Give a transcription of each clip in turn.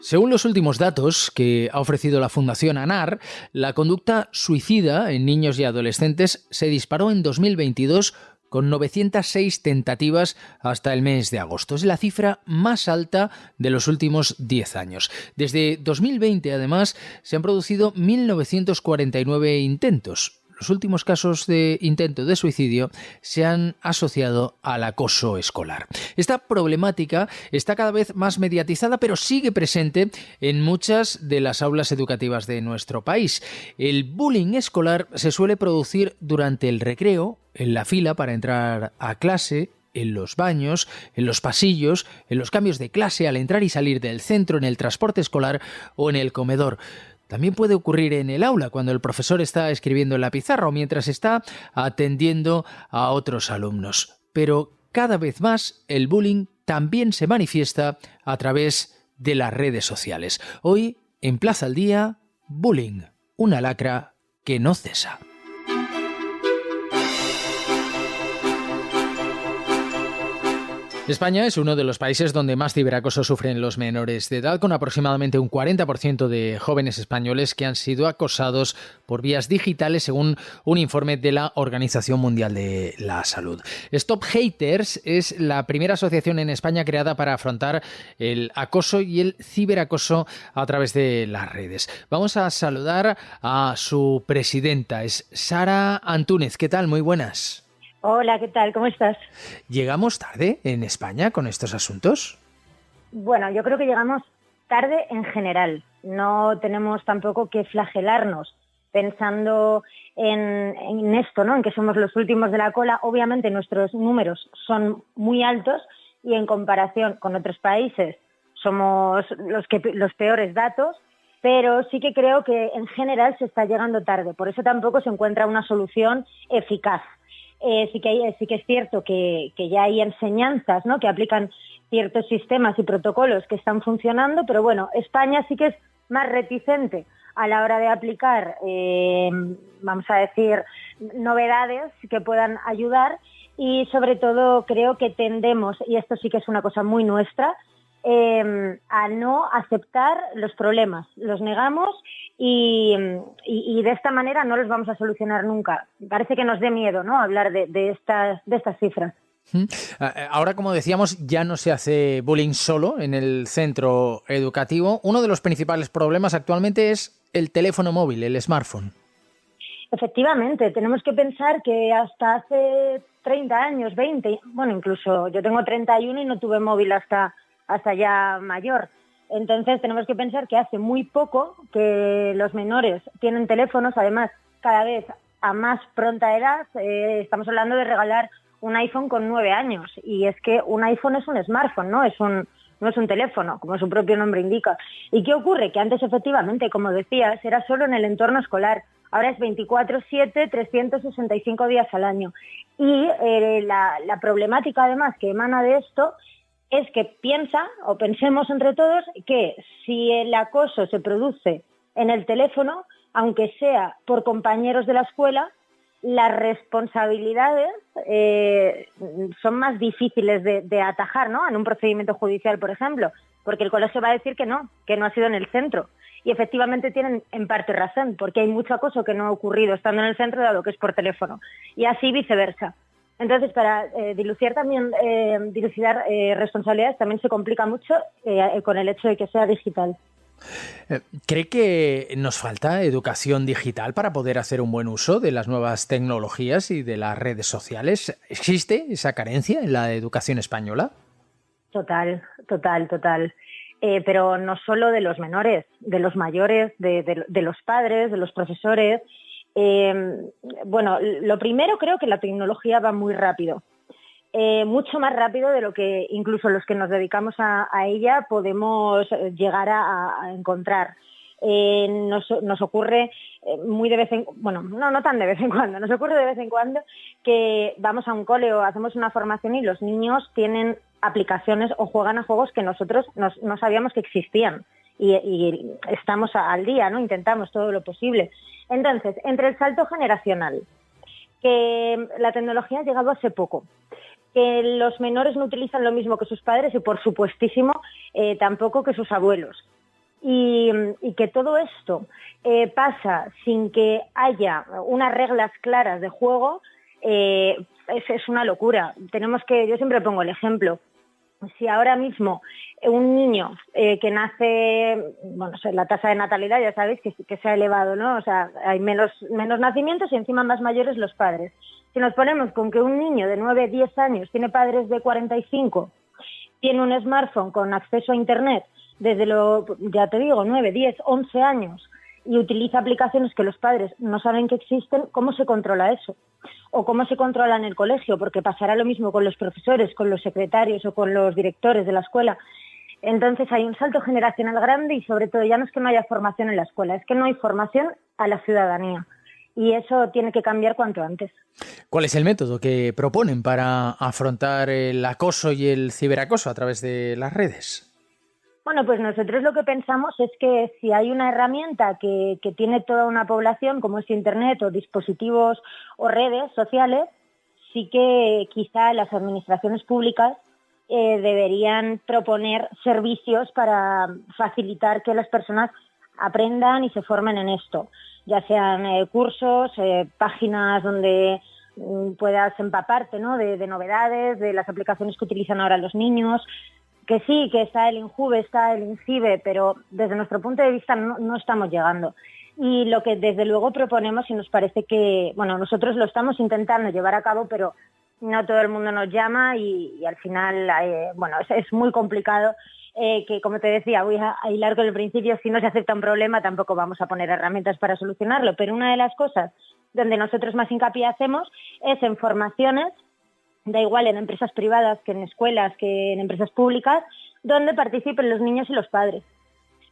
Según los últimos datos que ha ofrecido la Fundación ANAR, la conducta suicida en niños y adolescentes se disparó en 2022 con 906 tentativas hasta el mes de agosto. Es la cifra más alta de los últimos 10 años. Desde 2020, además, se han producido 1.949 intentos. Los últimos casos de intento de suicidio se han asociado al acoso escolar. Esta problemática está cada vez más mediatizada, pero sigue presente en muchas de las aulas educativas de nuestro país. El bullying escolar se suele producir durante el recreo, en la fila para entrar a clase, en los baños, en los pasillos, en los cambios de clase al entrar y salir del centro, en el transporte escolar o en el comedor. También puede ocurrir en el aula, cuando el profesor está escribiendo en la pizarra o mientras está atendiendo a otros alumnos. Pero cada vez más el bullying también se manifiesta a través de las redes sociales. Hoy, en Plaza al Día, bullying, una lacra que no cesa. España es uno de los países donde más ciberacoso sufren los menores de edad, con aproximadamente un 40% de jóvenes españoles que han sido acosados por vías digitales, según un informe de la Organización Mundial de la Salud. Stop Haters es la primera asociación en España creada para afrontar el acoso y el ciberacoso a través de las redes. Vamos a saludar a su presidenta, es Sara Antúnez. ¿Qué tal? Muy buenas. Hola, ¿qué tal? ¿Cómo estás? ¿Llegamos tarde en España con estos asuntos? Bueno, yo creo que llegamos tarde en general. No tenemos tampoco que flagelarnos pensando en esto, ¿no? En que somos los últimos de la cola. Obviamente nuestros números son muy altos y en comparación con otros países somos los peores datos, pero sí que creo que en general se está llegando tarde. Por eso tampoco se encuentra una solución eficaz. Sí que es cierto que ya hay enseñanzas, ¿no?, que aplican ciertos sistemas y protocolos que están funcionando, pero bueno, España sí que es más reticente a la hora de aplicar, vamos a decir, novedades que puedan ayudar y sobre todo creo que tendemos, y esto sí que es una cosa muy nuestra, a no aceptar los problemas, los negamos y de esta manera no los vamos a solucionar nunca. Parece que nos dé miedo, ¿no?, hablar de estas cifras. Ahora, como decíamos, ya no se hace bullying solo en el centro educativo. Uno de los principales problemas actualmente es el teléfono móvil, el smartphone. Efectivamente, tenemos que pensar que hasta hace 30 años, 20, bueno, incluso yo tengo 31 y no tuve móvil hasta ya mayor. Entonces tenemos que pensar que hace muy poco que los menores tienen teléfonos, además cada vez a más pronta edad. Estamos hablando de regalar un iPhone con 9 años y es que un iPhone es un smartphone, no es un teléfono, como su propio nombre indica. ¿Y qué ocurre? Que antes efectivamente, como decías, era solo en el entorno escolar. Ahora es 24/7, 365 días al año. Y la problemática además que emana de esto es que pensemos entre todos que si el acoso se produce en el teléfono, aunque sea por compañeros de la escuela, las responsabilidades son más difíciles de atajar, ¿no?, en un procedimiento judicial, por ejemplo, porque el colegio va a decir que no ha sido en el centro. Y efectivamente tienen en parte razón, porque hay mucho acoso que no ha ocurrido estando en el centro, dado que es por teléfono, y así viceversa. Entonces, para dilucidar responsabilidades también se complica mucho con el hecho de que sea digital. ¿Cree que nos falta educación digital para poder hacer un buen uso de las nuevas tecnologías y de las redes sociales? ¿Existe esa carencia en la educación española? Total. Pero no solo de los menores, de los mayores, de los padres, de los profesores. Bueno, lo primero, creo que la tecnología va muy rápido, mucho más rápido de lo que incluso los que nos dedicamos a ella podemos llegar a encontrar. Nos ocurre muy de vez en cuando, bueno, no tan de vez en cuando, nos ocurre de vez en cuando que vamos a un cole o hacemos una formación y los niños tienen aplicaciones o juegan a juegos que nosotros no sabíamos que existían. Y estamos al día, ¿no? Intentamos todo lo posible. Entonces, entre el salto generacional, que la tecnología ha llegado hace poco, que los menores no utilizan lo mismo que sus padres y, por supuestísimo, tampoco que sus abuelos, y que todo esto pasa sin que haya unas reglas claras de juego, es una locura. Yo siempre pongo el ejemplo. Si ahora mismo un niño que nace, la tasa de natalidad ya sabéis que se ha elevado, ¿no? O sea, hay menos nacimientos y encima más mayores los padres. Si nos ponemos con que un niño de 9, 10 años tiene padres de 45, tiene un smartphone con acceso a Internet desde 9, 10, 11 años y utiliza aplicaciones que los padres no saben que existen, ¿cómo se controla eso? O cómo se controla en el colegio, porque pasará lo mismo con los profesores, con los secretarios o con los directores de la escuela. Entonces hay un salto generacional grande y sobre todo ya no es que no haya formación en la escuela, es que no hay formación a la ciudadanía y eso tiene que cambiar cuanto antes. ¿Cuál es el método que proponen para afrontar el acoso y el ciberacoso a través de las redes? Bueno, pues nosotros lo que pensamos es que si hay una herramienta que tiene toda una población, como es Internet o dispositivos o redes sociales, sí que quizá las administraciones públicas deberían proponer servicios para facilitar que las personas aprendan y se formen en esto, ya sean cursos, páginas donde puedas empaparte, ¿no? de novedades, de las aplicaciones que utilizan ahora los niños. Que sí, que está el INJUVE, está el INCIBE, pero desde nuestro punto de vista no estamos llegando. Y lo que desde luego proponemos, y nos parece que, nosotros lo estamos intentando llevar a cabo, pero no todo el mundo nos llama y al final, es muy complicado, que como te decía, voy a hilar con el principio, si no se acepta un problema tampoco vamos a poner herramientas para solucionarlo, pero una de las cosas donde nosotros más hincapié hacemos es en formaciones, da igual en empresas privadas que en escuelas, que en empresas públicas, donde participen los niños y los padres.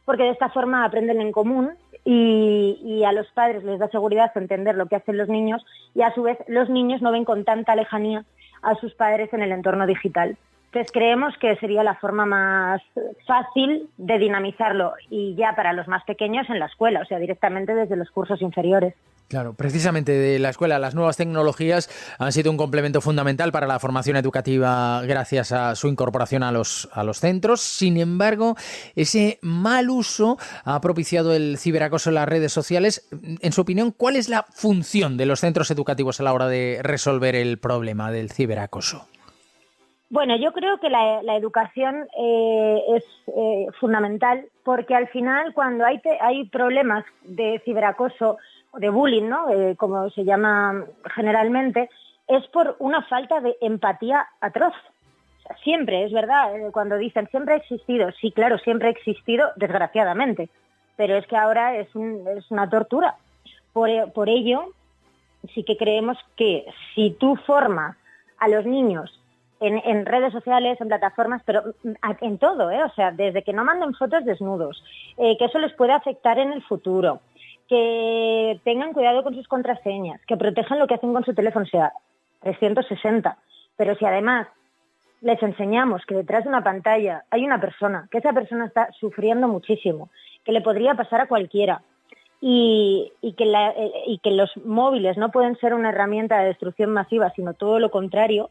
Porque de esta forma aprenden en común y a los padres les da seguridad entender lo que hacen los niños y a su vez los niños no ven con tanta lejanía a sus padres en el entorno digital. Entonces creemos que sería la forma más fácil de dinamizarlo y ya para los más pequeños en la escuela, o sea, directamente desde los cursos inferiores. Claro, precisamente de la escuela, las nuevas tecnologías han sido un complemento fundamental para la formación educativa gracias a su incorporación a los centros. Sin embargo, ese mal uso ha propiciado el ciberacoso en las redes sociales. En su opinión, ¿cuál es la función de los centros educativos a la hora de resolver el problema del ciberacoso? Bueno, yo creo que la educación es fundamental porque al final cuando hay problemas de ciberacoso o de bullying, ¿no? Como se llama generalmente, es por una falta de empatía atroz. O sea, siempre, es verdad, cuando dicen siempre ha existido, sí, claro, siempre ha existido, desgraciadamente, pero es que ahora es una tortura. Por ello, sí que creemos que si tú formas a los niños en redes sociales, en plataformas, pero en todo, o sea, desde que no manden fotos desnudos, que eso les puede afectar en el futuro, que tengan cuidado con sus contraseñas, que protejan lo que hacen con su teléfono, o sea, 360. Pero si además les enseñamos que detrás de una pantalla hay una persona, que esa persona está sufriendo muchísimo, que le podría pasar a cualquiera, y que los móviles no pueden ser una herramienta de destrucción masiva, sino todo lo contrario,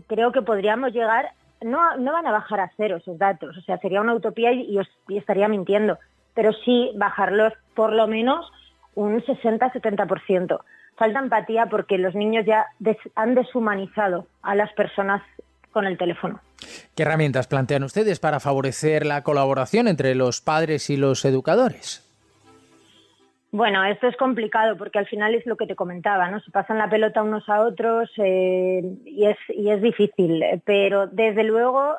creo que podríamos llegar, no van a bajar a cero esos datos, o sea, sería una utopía y estaría mintiendo, pero sí bajarlos por lo menos un 60-70%. Falta empatía porque los niños ya han deshumanizado a las personas con el teléfono. ¿Qué herramientas plantean ustedes para favorecer la colaboración entre los padres y los educadores? Bueno, esto es complicado porque al final es lo que te comentaba, ¿no? Se pasan la pelota unos a otros y es difícil, pero desde luego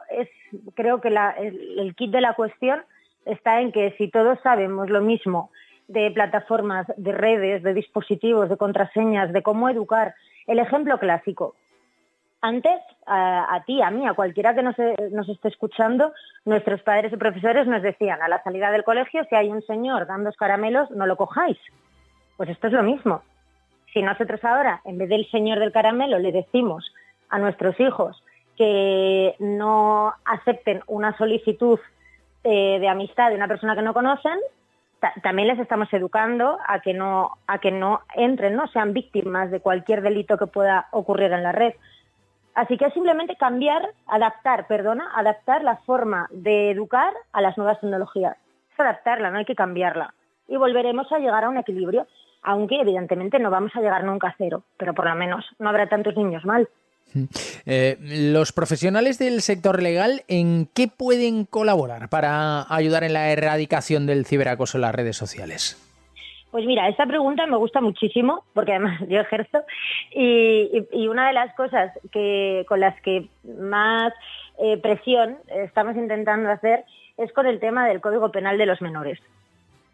creo que el kit de la cuestión está en que si todos sabemos lo mismo de plataformas, de redes, de dispositivos, de contraseñas, de cómo educar, el ejemplo clásico. Antes, a ti, a mí, a cualquiera que nos esté escuchando, nuestros padres y profesores nos decían a la salida del colegio, si hay un señor dando caramelos, no lo cojáis. Pues esto es lo mismo. Si nosotros ahora, en vez del señor del caramelo, le decimos a nuestros hijos que no acepten una solicitud de amistad de una persona que no conocen, también les estamos educando a que no entren, no sean víctimas de cualquier delito que pueda ocurrir en la red. Así que es simplemente adaptar la forma de educar a las nuevas tecnologías. que adaptarla, no hay que cambiarla. Y volveremos a llegar a un equilibrio, aunque evidentemente no vamos a llegar nunca a cero, pero por lo menos no habrá tantos niños mal. Los profesionales del sector legal, ¿en qué pueden colaborar para ayudar en la erradicación del ciberacoso en las redes sociales? Pues mira, esta pregunta me gusta muchísimo, porque además yo ejerzo, y una de las cosas con las que más presión estamos intentando hacer es con el tema del Código Penal de los menores.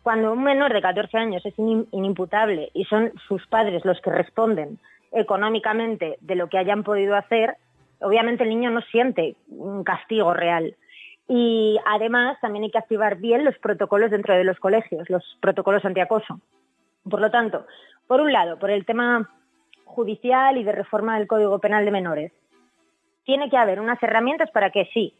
Cuando un menor de 14 años es inimputable y son sus padres los que responden económicamente de lo que hayan podido hacer, obviamente el niño no siente un castigo real. Y además también hay que activar bien los protocolos dentro de los colegios, los protocolos antiacoso. Por lo tanto, por un lado, por el tema judicial y de reforma del Código Penal de menores, tiene que haber unas herramientas para que sí,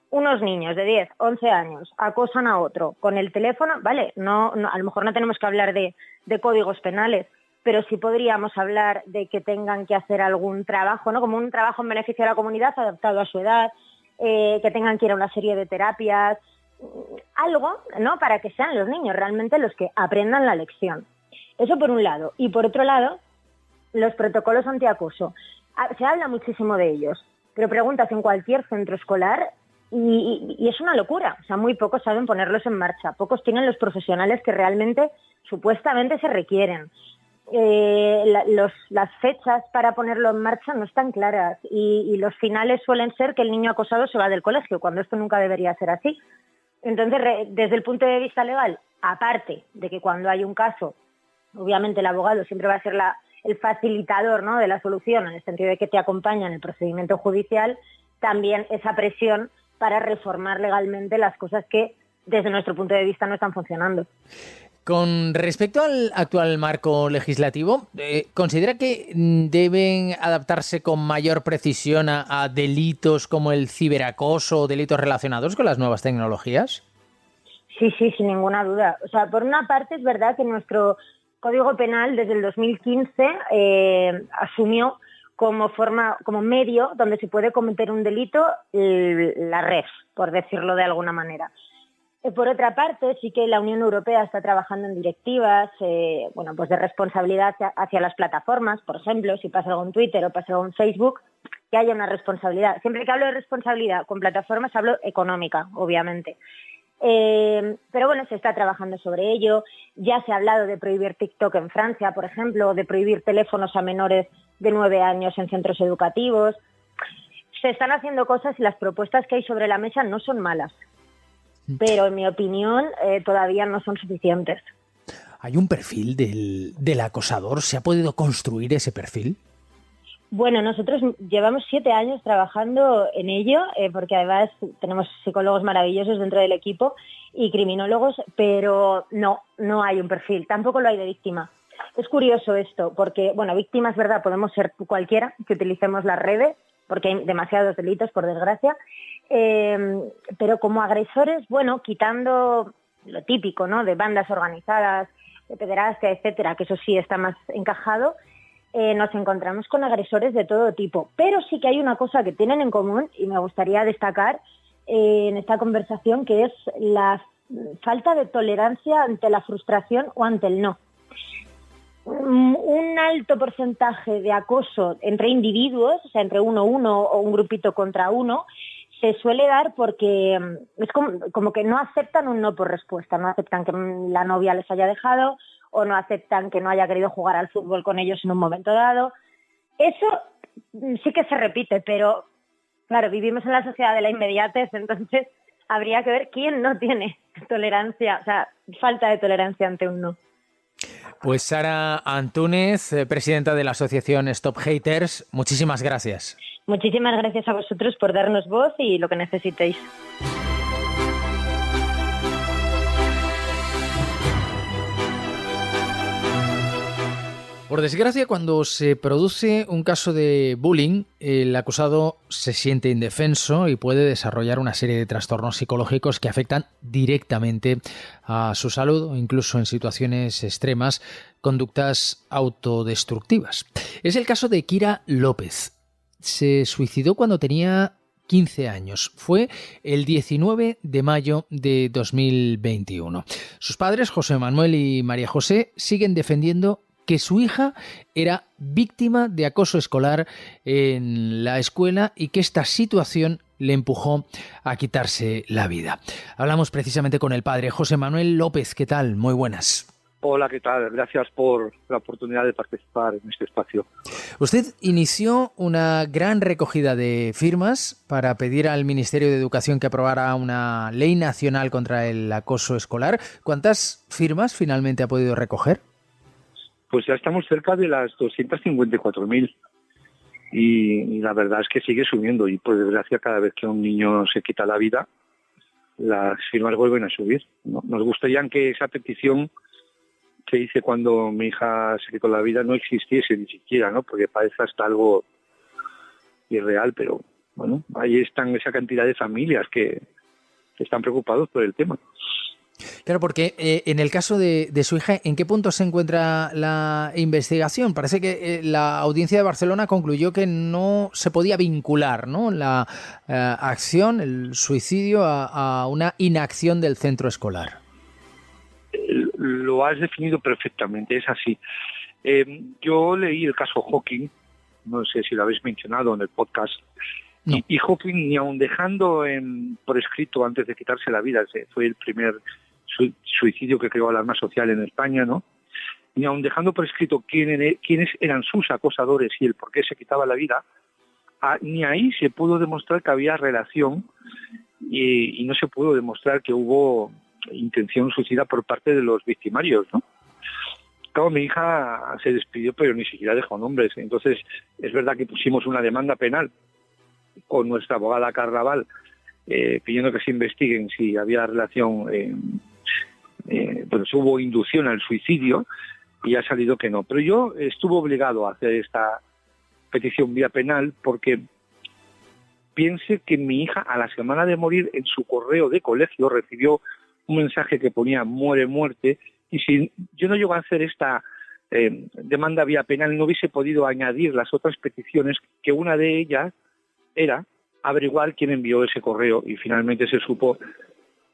unos niños de 10, 11 años acosan a otro con el teléfono, vale, no, a lo mejor no tenemos que hablar de códigos penales, pero sí podríamos hablar de que tengan que hacer algún trabajo, ¿no? Como un trabajo en beneficio de la comunidad adaptado a su edad, que tengan que ir a una serie de terapias, algo, ¿no? Para que sean los niños realmente los que aprendan la lección. Eso por un lado. Y por otro lado, los protocolos antiacoso. Se habla muchísimo de ellos, pero preguntas en cualquier centro escolar y es una locura. O sea, muy pocos saben ponerlos en marcha. Pocos tienen los profesionales que realmente, supuestamente, se requieren. Las fechas para ponerlo en marcha no están claras y los finales suelen ser que el niño acosado se va del colegio, cuando esto nunca debería ser así. Entonces, desde el punto de vista legal, aparte de que cuando hay un caso, obviamente el abogado siempre va a ser el facilitador, ¿no?, de la solución, en el sentido de que te acompaña en el procedimiento judicial, también esa presión para reformar legalmente las cosas que desde nuestro punto de vista no están funcionando. Con respecto al actual marco legislativo, ¿considera que deben adaptarse con mayor precisión a delitos como el ciberacoso o delitos relacionados con las nuevas tecnologías? Sí, sin ninguna duda. O sea, por una parte es verdad que nuestro Código Penal desde el 2015 asumió como medio donde se puede cometer un delito la red, por decirlo de alguna manera. Por otra parte, sí que la Unión Europea está trabajando en directivas pues de responsabilidad hacia las plataformas, por ejemplo, si pasa algo en Twitter o pasa algo en Facebook, que haya una responsabilidad. Siempre que hablo de responsabilidad con plataformas hablo económica, obviamente. Pero bueno, se está trabajando sobre ello. Ya se ha hablado de prohibir TikTok en Francia, por ejemplo, de prohibir teléfonos a menores de 9 años en centros educativos. Se están haciendo cosas y las propuestas que hay sobre la mesa no son malas, pero en mi opinión todavía no son suficientes. ¿Hay un perfil del acosador? ¿Se ha podido construir ese perfil? Bueno, nosotros llevamos 7 años trabajando en ello, porque además tenemos psicólogos maravillosos dentro del equipo y criminólogos, pero no hay un perfil, tampoco lo hay de víctima. Es curioso esto, porque, bueno, víctima es verdad, podemos ser cualquiera que utilicemos las redes, porque hay demasiados delitos, por desgracia, pero como agresores, bueno, quitando lo típico, ¿no?, de bandas organizadas, de pederastia, etcétera, que eso sí está más encajado, nos encontramos con agresores de todo tipo. Pero sí que hay una cosa que tienen en común y me gustaría destacar en esta conversación, que es la falta de tolerancia ante la frustración o ante el no. Un alto porcentaje de acoso entre individuos, o sea, entre uno o un grupito contra uno, se suele dar porque es como que no aceptan un no por respuesta, no aceptan que la novia les haya dejado o no aceptan que no haya querido jugar al fútbol con ellos en un momento dado. Eso sí que se repite, pero claro, vivimos en la sociedad de la inmediatez, entonces habría que ver quién no tiene tolerancia, o sea, falta de tolerancia ante un no. Pues Sara Antúnez, presidenta de la asociación Stop Haters, muchísimas gracias. Muchísimas gracias a vosotros por darnos voz y lo que necesitéis. Por desgracia, cuando se produce un caso de bullying, el acusado se siente indefenso y puede desarrollar una serie de trastornos psicológicos que afectan directamente a su salud o incluso en situaciones extremas, conductas autodestructivas. Es el caso de Kira López. Se suicidó cuando tenía 15 años. Fue el 19 de mayo de 2021. Sus padres, José Manuel y María José, siguen defendiendo que su hija era víctima de acoso escolar en la escuela y que esta situación le empujó a quitarse la vida. Hablamos precisamente con el padre, José Manuel López. ¿Qué tal? Muy buenas. Hola, ¿qué tal? Gracias por la oportunidad de participar en este espacio. Usted inició una gran recogida de firmas para pedir al Ministerio de Educación que aprobara una ley nacional contra el acoso escolar. ¿Cuántas firmas finalmente ha podido recoger? Pues ya estamos cerca de las 254.000 y la verdad es que sigue subiendo y por desgracia cada vez que un niño se quita la vida, las firmas vuelven a subir, ¿no? Nos gustaría que esa petición que hice cuando mi hija se quitó la vida no existiese ni siquiera, ¿no? Porque parece hasta algo irreal, pero bueno, ahí están esa cantidad de familias que están preocupados por el tema. Claro, porque en el caso de su hija, ¿en qué punto se encuentra la investigación? Parece que la audiencia de Barcelona concluyó que no se podía vincular, ¿no?, la acción, el suicidio, a una inacción del centro escolar. Lo has definido perfectamente, es así. Yo leí el caso Hawking, no sé si lo habéis mencionado en el podcast, no. y Hawking, ni aun dejando por escrito antes de quitarse la vida, fue el primer suicidio que creó alarma social en España, ¿no? Ni aun dejando por escrito quiénes eran sus acosadores y el por qué se quitaba la vida, ni ahí se pudo demostrar que había relación y no se pudo demostrar que hubo intención suicida por parte de los victimarios, ¿no? Claro, mi hija se despidió, pero ni siquiera dejó nombres. Entonces, es verdad que pusimos una demanda penal con nuestra abogada Carnaval, pidiendo que se investiguen si había relación, pues hubo inducción al suicidio, y ha salido que no. Pero yo estuve obligado a hacer esta petición vía penal porque piense que mi hija, a la semana de morir, en su correo de colegio recibió un mensaje que ponía muere, muerte, y si yo no llego a hacer esta demanda vía penal, no hubiese podido añadir las otras peticiones, que una de ellas era averiguar quién envió ese correo, y finalmente se supo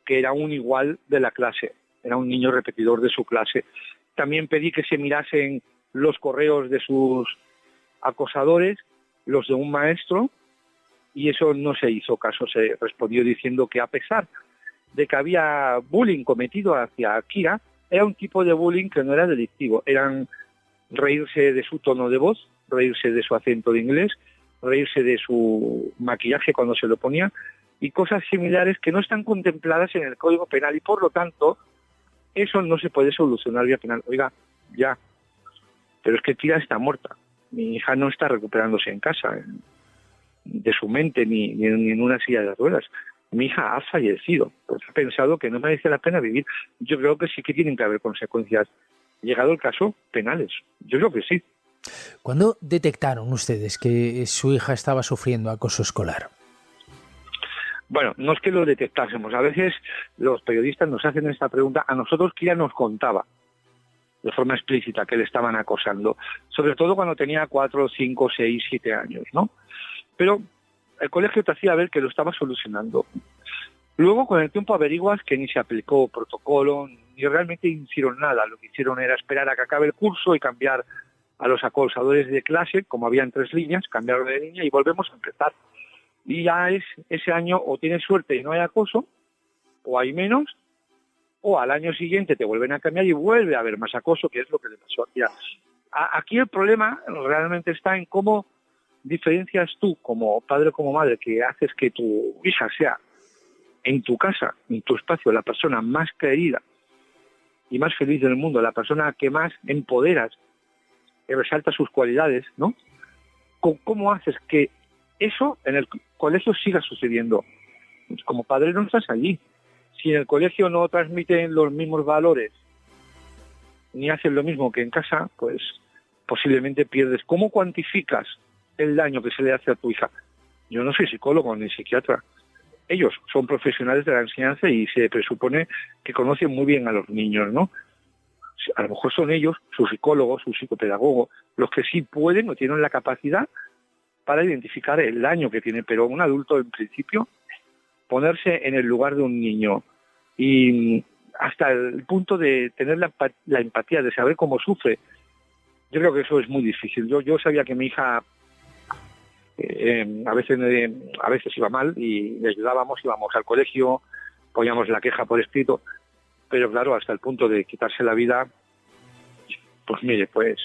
que era un igual de la clase, era un niño repetidor de su clase. También pedí que se mirasen los correos de sus acosadores, los de un maestro, y eso no se hizo caso. Se respondió diciendo que a pesar de que había bullying cometido hacia Kira, era un tipo de bullying que no era delictivo. Eran reírse de su tono de voz, reírse de su acento de inglés, reírse de su maquillaje cuando se lo ponía, y cosas similares que no están contempladas en el Código Penal, y por lo tanto eso no se puede solucionar vía penal. Oiga, ya, pero es que Kira está muerta. Mi hija no está recuperándose en casa de su mente ni en una silla de ruedas. Mi hija ha fallecido, porque ha pensado que no merece la pena vivir. Yo creo que sí que tienen que haber consecuencias, llegado el caso, penales. Yo creo que sí. ¿Cuándo detectaron ustedes que su hija estaba sufriendo acoso escolar? Bueno, no es que lo detectásemos. A veces los periodistas nos hacen esta pregunta. A nosotros Kira nos contaba de forma explícita que le estaban acosando, sobre todo cuando tenía 4, 5, 6, 7 años, ¿no? Pero el colegio te hacía ver que lo estaba solucionando. Luego, con el tiempo, averiguas que ni se aplicó protocolo, ni realmente hicieron nada. Lo que hicieron era esperar a que acabe el curso y cambiar a los acosadores de clase, como habían 3 líneas, cambiaron de línea y volvemos a empezar. Y ya es ese año, o tienes suerte y no hay acoso, o hay menos, o al año siguiente te vuelven a cambiar y vuelve a haber más acoso, que es lo que le pasó aquí. Aquí el problema realmente está en cómo diferencias tú, como padre o como madre, que haces que tu hija sea en tu casa, en tu espacio, la persona más querida y más feliz del mundo, la persona que más empoderas, que resalta sus cualidades, ¿no? ¿Cómo haces que eso en el colegio siga sucediendo? Como padre no estás allí. Si en el colegio no transmiten los mismos valores, ni hacen lo mismo que en casa, pues posiblemente pierdes. ¿Cómo cuantificas el daño que se le hace a tu hija? Yo no soy psicólogo ni psiquiatra. Ellos son profesionales de la enseñanza y se presupone que conocen muy bien a los niños, ¿no? A lo mejor son ellos, sus psicólogos, sus psicopedagogos, los que sí pueden o tienen la capacidad para identificar el daño que tiene, pero un adulto en principio ponerse en el lugar de un niño y hasta el punto de tener la empatía, de saber cómo sufre, yo creo que eso es muy difícil. Yo sabía que mi hija a veces iba mal y le ayudábamos, íbamos al colegio, poníamos la queja por escrito, pero claro, hasta el punto de quitarse la vida, pues mire, pues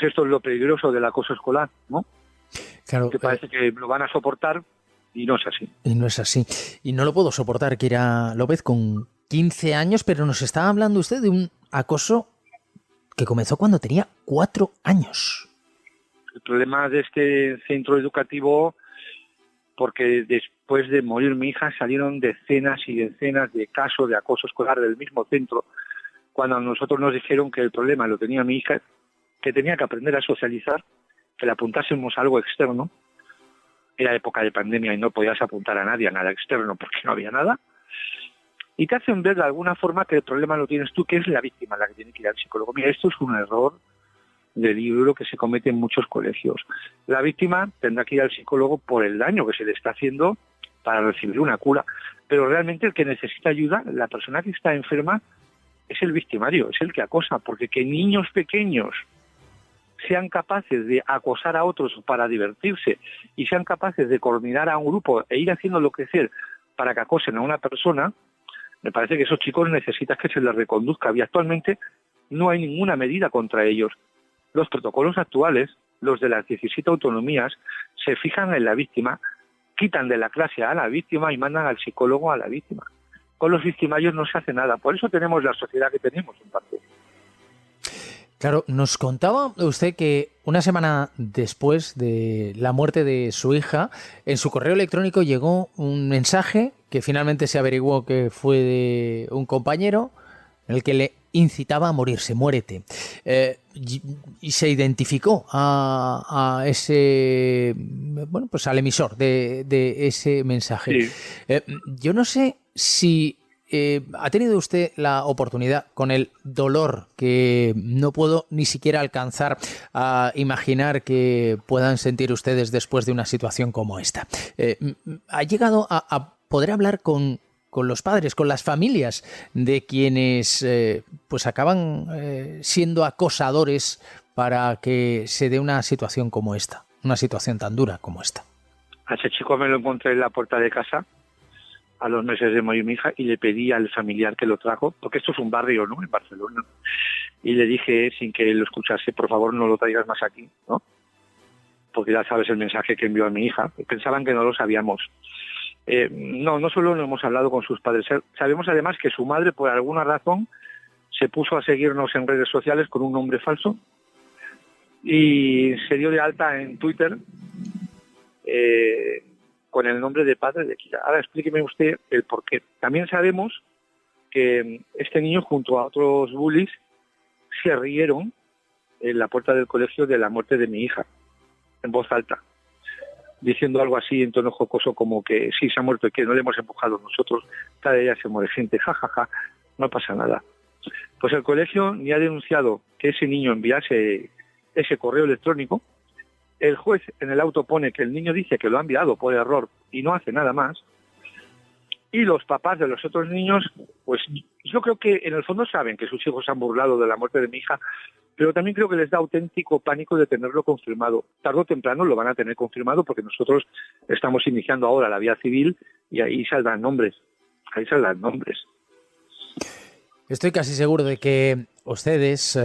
esto es lo peligroso del acoso escolar, ¿no? Claro, que parece que lo van a soportar y no es así. Y no es así. Y no lo puedo soportar, Kira López, con 15 años, pero nos estaba hablando usted de un acoso que comenzó cuando tenía 4 años. El problema de este centro educativo, porque después de morir mi hija salieron decenas y decenas de casos de acoso escolar del mismo centro, cuando a nosotros nos dijeron que el problema lo tenía mi hija, que tenía que aprender a socializar, que le apuntásemos a algo externo. Era época de pandemia y no podías apuntar a nadie, a nada externo, porque no había nada. Y te hacen ver de alguna forma que el problema lo tienes tú, que es la víctima la que tiene que ir al psicólogo. Mira, esto es un error de libro que se comete en muchos colegios. La víctima tendrá que ir al psicólogo por el daño que se le está haciendo para recibir una cura. Pero realmente el que necesita ayuda, la persona que está enferma, es el victimario, es el que acosa, porque que niños pequeños sean capaces de acosar a otros para divertirse y sean capaces de coordinar a un grupo e ir haciéndolo crecer para que acosen a una persona, me parece que esos chicos necesitan que se les reconduzca y actualmente no hay ninguna medida contra ellos. Los protocolos actuales, los de las 17 autonomías, se fijan en la víctima, quitan de la clase a la víctima y mandan al psicólogo a la víctima. Con los victimarios no se hace nada, por eso tenemos la sociedad que tenemos en parte. Claro, nos contaba usted que una semana después de la muerte de su hija, en su correo electrónico llegó un mensaje que finalmente se averiguó que fue de un compañero en el que le incitaba a morirse, muérete. Y se identificó a ese, bueno, pues al emisor de ese mensaje. Sí. Yo no sé si ¿ha tenido usted la oportunidad, con el dolor que no puedo ni siquiera alcanzar a imaginar que puedan sentir ustedes después de una situación como esta? ¿Ha llegado a poder hablar con los padres, con las familias de quienes pues acaban siendo acosadores para que se dé una situación como esta, una situación tan dura como esta? A ese chico me lo encontré en la puerta de casa a los meses de morir mi hija y le pedí al familiar que lo trajo, porque esto es un barrio, ¿no?, en Barcelona, y le dije sin que él lo escuchase, por favor no lo traigas más aquí, ¿no?, porque ya sabes el mensaje que envió a mi hija. Pensaban que no lo sabíamos. No solo no hemos hablado con sus padres, sabemos además que su madre por alguna razón se puso a seguirnos en redes sociales con un nombre falso y se dio de alta en Twitter con el nombre de padre de Kira. Ahora explíqueme usted el porqué. También sabemos que este niño junto a otros bullies se rieron en la puerta del colegio de la muerte de mi hija, en voz alta, diciendo algo así en tono jocoso como que sí se ha muerto y que no le hemos empujado nosotros, cada día se muere gente, jajaja, no pasa nada. Pues el colegio ni ha denunciado que ese niño enviase ese correo electrónico. El juez en el auto pone que el niño dice que lo ha enviado por error y no hace nada más. Y los papás de los otros niños, pues yo creo que en el fondo saben que sus hijos se han burlado de la muerte de mi hija, pero también creo que les da auténtico pánico de tenerlo confirmado. Tarde o temprano lo van a tener confirmado porque nosotros estamos iniciando ahora la vía civil y ahí saldrán nombres. Ahí saldrán nombres. Estoy casi seguro de que ustedes,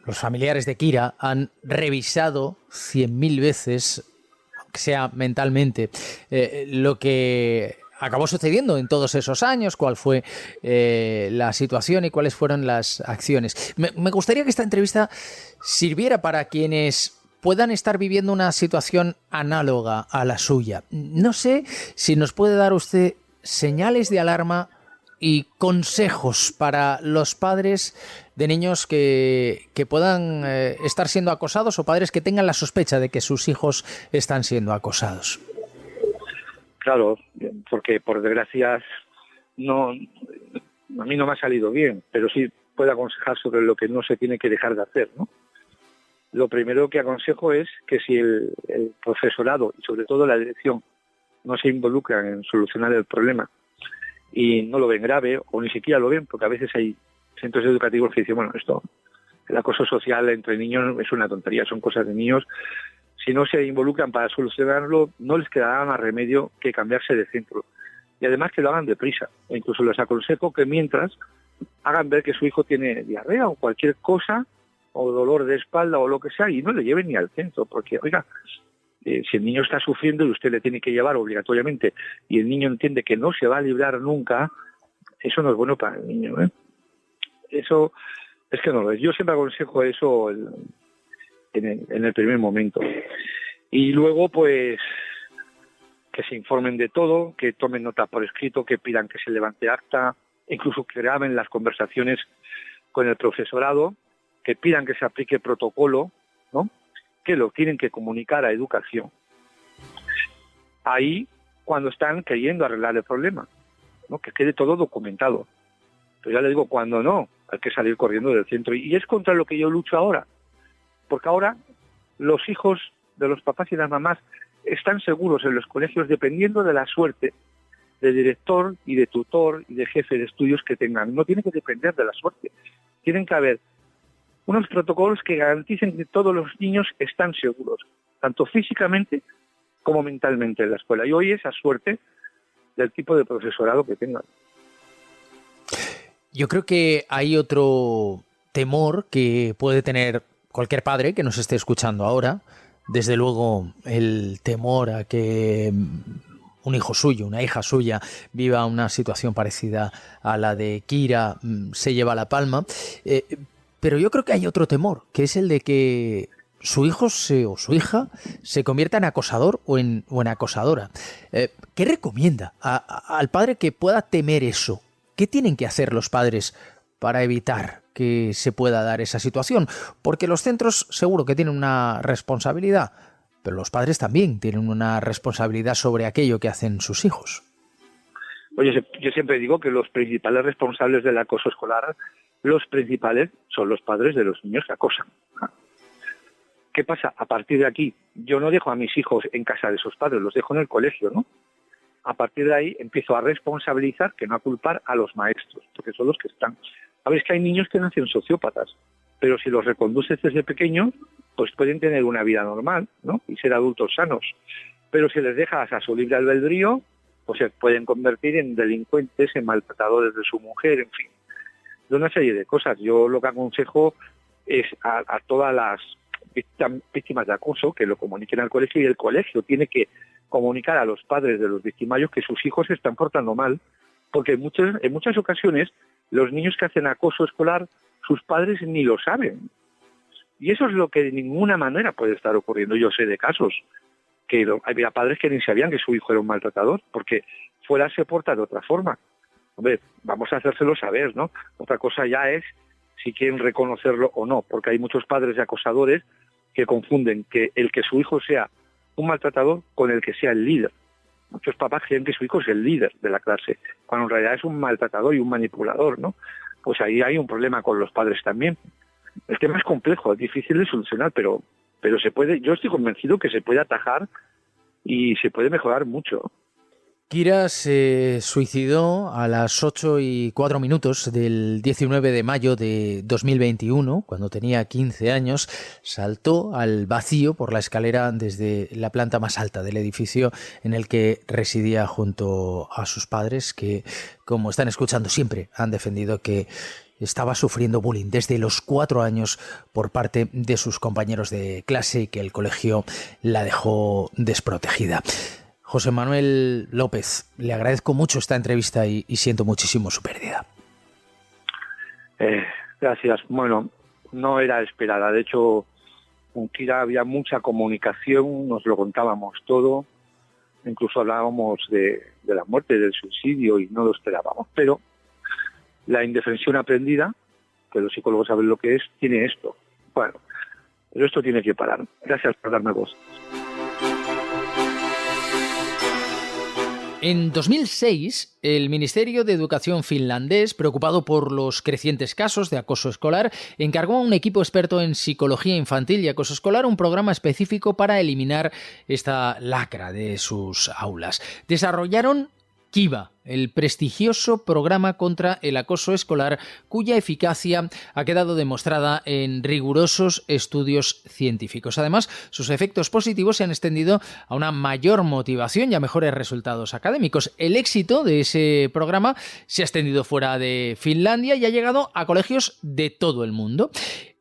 los familiares de Kira, han revisado 100.000 veces, aunque sea mentalmente, lo que acabó sucediendo en todos esos años, cuál fue la situación y cuáles fueron las acciones. Me gustaría que esta entrevista sirviera para quienes puedan estar viviendo una situación análoga a la suya. No sé si nos puede dar usted señales de alarma y consejos para los padres de niños que puedan estar siendo acosados o padres que tengan la sospecha de que sus hijos están siendo acosados. Claro, porque por desgracia a mí no me ha salido bien, pero sí puedo aconsejar sobre lo que no se tiene que dejar de hacer, ¿no? lo primero que aconsejo es que si el profesorado y sobre todo la dirección no se involucran en solucionar el problema y no lo ven grave o ni siquiera lo ven, porque a veces hay centros educativos que dicen, bueno, esto, el acoso social entre niños es una tontería, son cosas de niños. Si no se involucran para solucionarlo, no les quedará más remedio que cambiarse de centro. Y además que lo hagan deprisa. E incluso les aconsejo que mientras hagan ver que su hijo tiene diarrea o cualquier cosa, o dolor de espalda o lo que sea, y no le lleven ni al centro, porque, oiga, si el niño está sufriendo y usted le tiene que llevar obligatoriamente y el niño entiende que no se va a librar nunca, eso no es bueno para el niño, ¿eh? Eso es que no lo es. Yo siempre aconsejo eso en el primer momento. Y luego, pues, que se informen de todo, que tomen nota por escrito, que pidan que se levante acta, incluso que graben las conversaciones con el profesorado, que pidan que se aplique protocolo, ¿no? Que lo tienen que comunicar a educación. Ahí, cuando están queriendo arreglar el problema, ¿no? Que quede todo documentado. Pero ya le digo, cuando no, hay que salir corriendo del centro. Y es contra lo que yo lucho ahora. Porque ahora los hijos de los papás y las mamás están seguros en los colegios dependiendo de la suerte de director y de tutor y de jefe de estudios que tengan. No tiene que depender de la suerte. Tienen que haber unos protocolos que garanticen que todos los niños están seguros, tanto físicamente como mentalmente en la escuela. Y hoy esa suerte del tipo de profesorado que tengan. Yo creo que hay otro temor que puede tener cualquier padre que nos esté escuchando ahora. Desde luego, el temor a que un hijo suyo, una hija suya, viva una situación parecida a la de Kira, se lleva la palma. Pero yo creo que hay otro temor, que es el de que su hijo o su hija se convierta en acosador o en acosadora. ¿Qué recomienda al padre que pueda temer eso? ¿Qué tienen que hacer los padres para evitar que se pueda dar esa situación? Porque los centros seguro que tienen una responsabilidad, pero los padres también tienen una responsabilidad sobre aquello que hacen sus hijos. Oye, yo siempre digo que los principales responsables del acoso escolar, los principales son los padres de los niños que acosan. ¿Qué pasa? A partir de aquí, yo no dejo a mis hijos en casa de sus padres, los dejo en el colegio, ¿no? A partir de ahí empiezo a responsabilizar, que no a culpar a los maestros, porque son los que están. A ver, es que hay niños que nacen sociópatas, pero si los reconduces desde pequeños, pues pueden tener una vida normal, ¿no? Y ser adultos sanos. Pero si les dejas a su libre albedrío, pues se pueden convertir en delincuentes, en maltratadores de su mujer, en fin, de una serie de cosas. Yo lo que aconsejo es a todas las víctimas de acoso que lo comuniquen al colegio, y el colegio tiene que comunicar a los padres de los victimarios que sus hijos se están portando mal, porque en muchas ocasiones los niños que hacen acoso escolar, sus padres ni lo saben. Y eso es lo que de ninguna manera puede estar ocurriendo. Yo sé de casos que había padres que ni sabían que su hijo era un maltratador, porque fuera se porta de otra forma. Hombre, vamos a hacérselo saber, ¿no? Otra cosa ya es si quieren reconocerlo o no, porque hay muchos padres y acosadores que confunden que el que su hijo sea un maltratador con el que sea el líder. Muchos papás creen que su hijo es el líder de la clase, cuando en realidad es un maltratador y un manipulador, ¿no? Pues ahí hay un problema con los padres también. El tema es complejo, es difícil de solucionar, pero se puede. Yo estoy convencido que se puede atajar y se puede mejorar mucho. Kira se suicidó a las 8:04 del 19 de mayo de 2021, cuando tenía 15 años. Saltó al vacío por la escalera desde la planta más alta del edificio en el que residía junto a sus padres, que, como están escuchando, siempre han defendido que estaba sufriendo bullying desde los 4 años por parte de sus compañeros de clase y que el colegio la dejó desprotegida. José Manuel López, le agradezco mucho esta entrevista y siento muchísimo su pérdida. Gracias. Bueno, no era esperada. De hecho, con Kira había mucha comunicación, nos lo contábamos todo, incluso hablábamos de la muerte, del suicidio, y no lo esperábamos. Pero la indefensión aprendida, que los psicólogos saben lo que es, tiene esto. Bueno, pero esto tiene que parar. Gracias por darme voz. En 2006, el Ministerio de Educación finlandés, preocupado por los crecientes casos de acoso escolar, encargó a un equipo experto en psicología infantil y acoso escolar un programa específico para eliminar esta lacra de sus aulas. Desarrollaron Kiva, el prestigioso programa contra el acoso escolar, cuya eficacia ha quedado demostrada en rigurosos estudios científicos. Además, sus efectos positivos se han extendido a una mayor motivación y a mejores resultados académicos. El éxito de ese programa se ha extendido fuera de Finlandia y ha llegado a colegios de todo el mundo.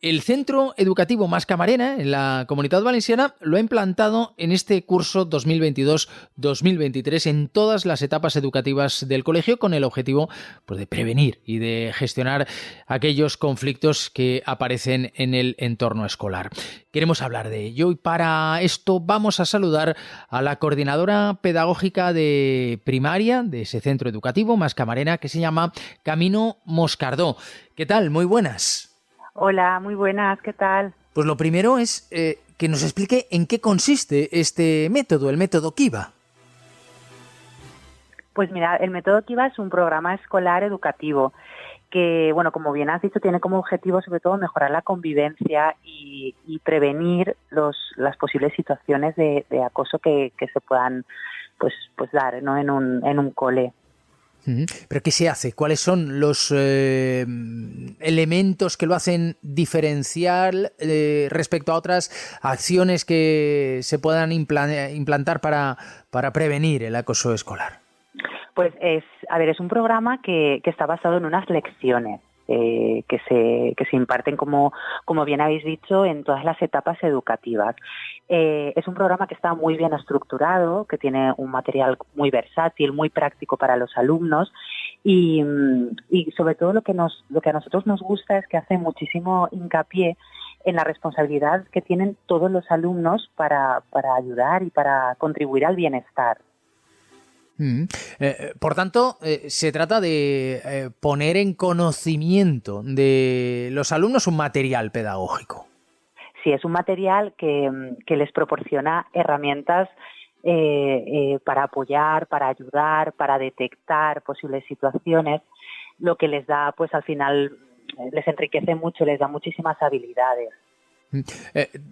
El Centro Educativo Mascamarena, en la Comunitat Valenciana, lo ha implantado en este curso 2022-2023 en todas las etapas educativas del colegio, con el objetivo, pues, de prevenir y de gestionar aquellos conflictos que aparecen en el entorno escolar. Queremos hablar de ello y para esto vamos a saludar a la coordinadora pedagógica de primaria de ese centro educativo Mascamarena, que se llama Camino Moscardó. ¿Qué tal? Muy buenas. Hola, muy buenas, ¿qué tal? Pues lo primero es que nos explique en qué consiste este método, el método Kiva. Pues mira, el método Kiva es un programa escolar educativo que, bueno, como bien has dicho, tiene como objetivo sobre todo mejorar la convivencia y prevenir las posibles situaciones de acoso que se puedan pues dar, ¿no? en un cole. ¿Pero qué se hace? ¿Cuáles son los elementos que lo hacen diferencial respecto a otras acciones que se puedan implantar para prevenir el acoso escolar? Pues es un programa que está basado en unas lecciones que se imparten, como bien habéis dicho, en todas las etapas educativas. Es un programa que está muy bien estructurado, que tiene un material muy versátil, muy práctico para los alumnos y sobre todo lo que a nosotros nos gusta es que hace muchísimo hincapié en la responsabilidad que tienen todos los alumnos para ayudar y para contribuir al bienestar. Por tanto, se trata de poner en conocimiento de los alumnos un material pedagógico. Sí, es un material que les proporciona herramientas para apoyar, para ayudar, para detectar posibles situaciones, lo que les da, pues al final, les enriquece mucho, les da muchísimas habilidades.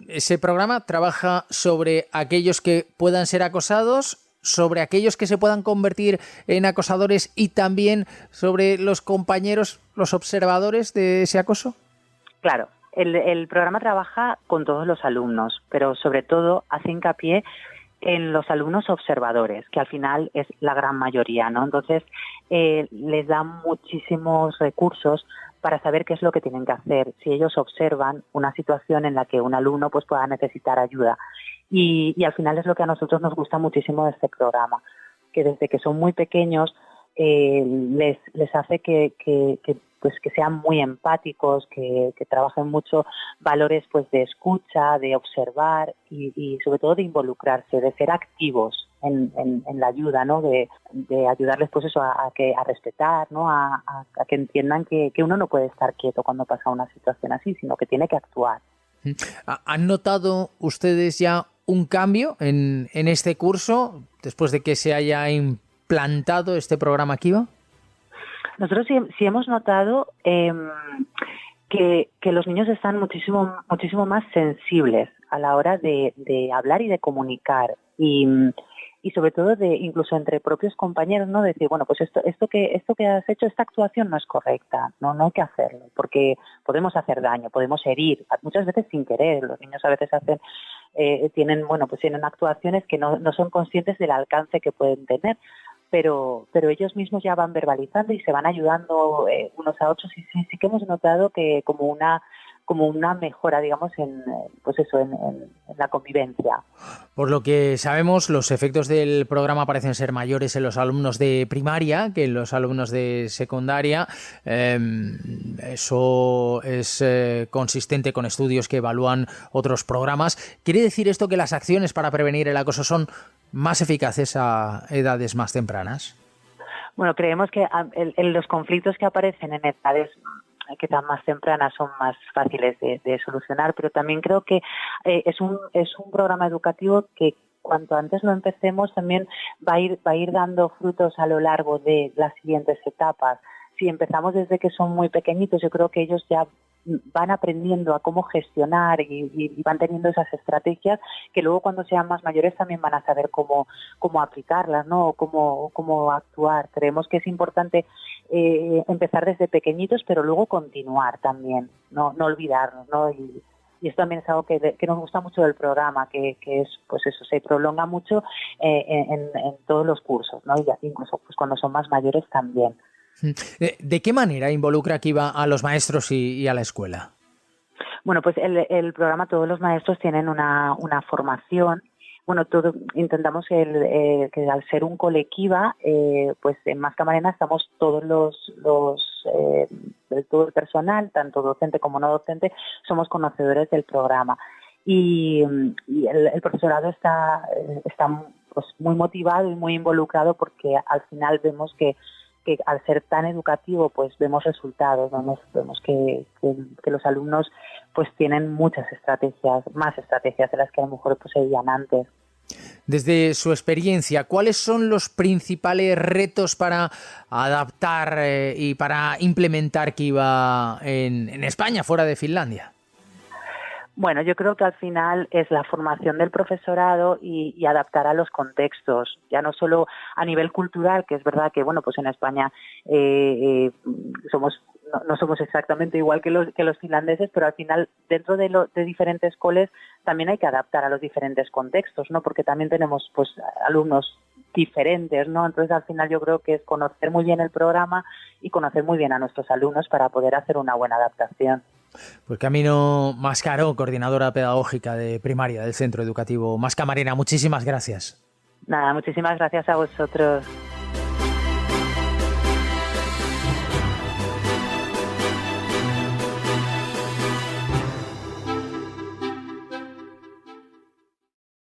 Ese programa trabaja sobre aquellos que puedan ser acosados, sobre aquellos que se puedan convertir en acosadores y también sobre los compañeros, los observadores de ese acoso. Claro, el programa trabaja con todos los alumnos, pero sobre todo hace hincapié en los alumnos observadores, que al final es la gran mayoría, ¿no? Entonces, les da muchísimos recursos para saber qué es lo que tienen que hacer si ellos observan una situación en la que un alumno pues pueda necesitar ayuda. Y al final es lo que a nosotros nos gusta muchísimo de este programa, que desde que son muy pequeños les hace que sean muy empáticos, que trabajen mucho valores pues de escucha, de observar y sobre todo de involucrarse, de ser activos en la ayuda, ¿no? De ayudarles pues eso a respetar, ¿no? A que entiendan que uno no puede estar quieto cuando pasa una situación así, sino que tiene que actuar. ¿Han notado ustedes ya un cambio en este curso después de que se haya implantado este programa Kiva? Nosotros sí hemos notado que los niños están muchísimo más sensibles a la hora de hablar y de comunicar y sobre todo incluso entre propios compañeros, ¿no? Decir, bueno, pues esto que has hecho, esta actuación no es correcta, no hay que hacerlo, porque podemos hacer daño, podemos herir, muchas veces sin querer. Los niños a veces tienen actuaciones que no son conscientes del alcance que pueden tener, pero ellos mismos ya van verbalizando y se van ayudando unos a otros y sí que hemos notado que como una mejora, digamos, en la convivencia. Por lo que sabemos, los efectos del programa parecen ser mayores en los alumnos de primaria que en los alumnos de secundaria. Eso es consistente con estudios que evalúan otros programas. ¿Quiere decir esto que las acciones para prevenir el acoso son más eficaces a edades más tempranas? Bueno, creemos que los conflictos que aparecen en edades que tan más tempranas son más fáciles de solucionar, pero también creo que es un programa educativo que cuanto antes lo empecemos también va a ir dando frutos a lo largo de las siguientes etapas. Si empezamos desde que son muy pequeñitos, yo creo que ellos ya van aprendiendo a cómo gestionar y van teniendo esas estrategias que luego cuando sean más mayores también van a saber cómo aplicarlas, ¿no? O cómo actuar. Creemos que es importante empezar desde pequeñitos, pero luego continuar también, no olvidarnos, ¿no? Y esto también es algo que nos gusta mucho del programa, que es, pues eso, se prolonga mucho en todos los cursos, ¿no? Y incluso pues cuando son más mayores también. ¿De qué manera involucra Kiva a los maestros y a la escuela? Bueno, pues el programa, todos los maestros tienen una formación. Bueno, intentamos que al ser un cole Kiva, pues en Mascamarena estamos todos todo el personal, tanto docente como no docente, somos conocedores del programa. Y el profesorado está pues muy motivado y muy involucrado porque al final vemos que al ser tan educativo pues vemos resultados, vemos que los alumnos pues tienen muchas estrategias, más estrategias de las que a lo mejor poseían antes. Desde su experiencia, ¿cuáles son los principales retos para adaptar y para implementar Kiva en España, fuera de Finlandia? Bueno, yo creo que al final es la formación del profesorado y adaptar a los contextos, ya no solo a nivel cultural, que es verdad que, bueno, pues en España no somos exactamente igual que los finlandeses, pero al final dentro de diferentes coles también hay que adaptar a los diferentes contextos, ¿no? Porque también tenemos pues alumnos diferentes, ¿no? Entonces al final yo creo que es conocer muy bien el programa y conocer muy bien a nuestros alumnos para poder hacer una buena adaptación. Pues Camino Mascaró, coordinadora pedagógica de primaria del Centro Educativo Mascamarena, muchísimas gracias. Nada, muchísimas gracias a vosotros.